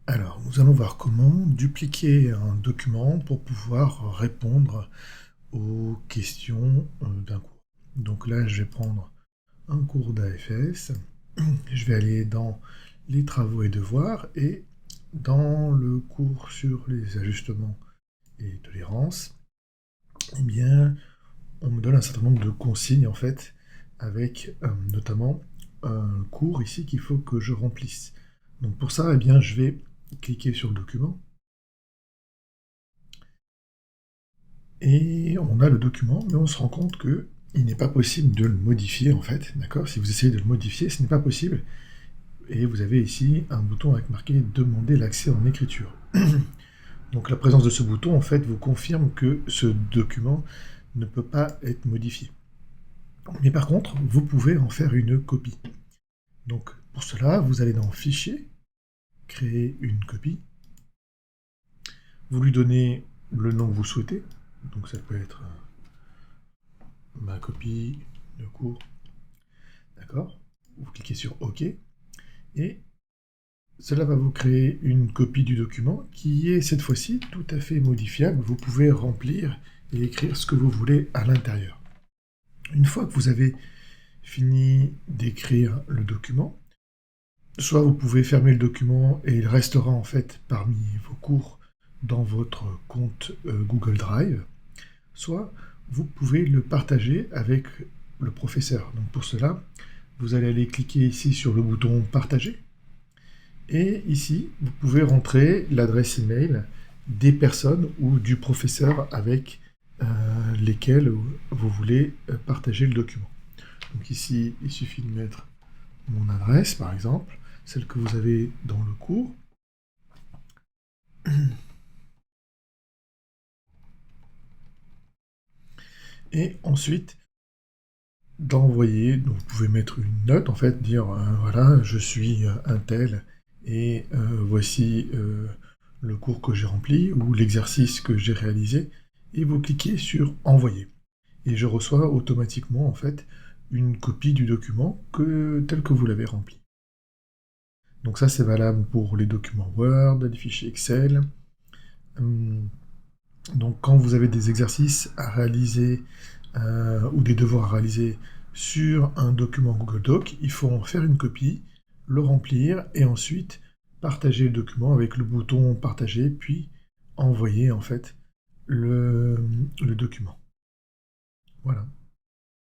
Alors, nous allons voir comment dupliquer un document pour pouvoir répondre aux questions d'un cours. Donc là, je vais prendre un cours d'AFS, je vais aller dans les travaux et devoirs, et dans le cours sur les ajustements et tolérances, eh bien, on me donne un certain nombre de consignes, en fait, avec notamment un cours ici qu'il faut que je remplisse. Donc pour ça, eh bien, je vais cliquer sur le document, et on a le document, mais on se rend compte que il n'est pas possible de le modifier, en fait, d'accord? Si vous essayez de le modifier, ce n'est pas possible, et vous avez ici un bouton avec marqué « Demander l'accès en écriture ». Donc la présence de ce bouton, en fait, vous confirme que ce document ne peut pas être modifié. Mais par contre, vous pouvez en faire une copie. Donc pour cela, vous allez dans « Fichier »,« Créer une copie », vous lui donnez le nom que vous souhaitez, donc ça peut être ma copie de cours, d'accord? Vous cliquez sur OK, et cela va vous créer une copie du document qui est cette fois-ci tout à fait modifiable. Vous pouvez remplir et écrire ce que vous voulez à l'intérieur. Une fois que vous avez fini d'écrire le document, soit vous pouvez fermer le document et il restera en fait parmi vos cours dans votre compte Google Drive, soit vous pouvez le partager avec le professeur. Donc pour cela, vous allez aller cliquer ici sur le bouton « Partager ». Et ici, vous pouvez rentrer l'adresse email des personnes ou du professeur avec lesquels vous voulez partager le document. Donc ici, il suffit de mettre mon adresse, par exemple, celle que vous avez dans le cours. Et ensuite, d'envoyer, donc vous pouvez mettre une note, en fait, dire voilà, je suis un tel, et voici le cours que j'ai rempli, ou l'exercice que j'ai réalisé, et vous cliquez sur « Envoyer ». Et je reçois automatiquement, en fait, une copie du document tel que vous l'avez rempli. Donc ça, c'est valable pour les documents Word, les fichiers Excel. Donc quand vous avez des exercices à réaliser ou des devoirs à réaliser sur un document Google Doc, il faut en faire une copie, le remplir, et ensuite partager le document avec le bouton « Partager », puis envoyer en fait le document. Voilà.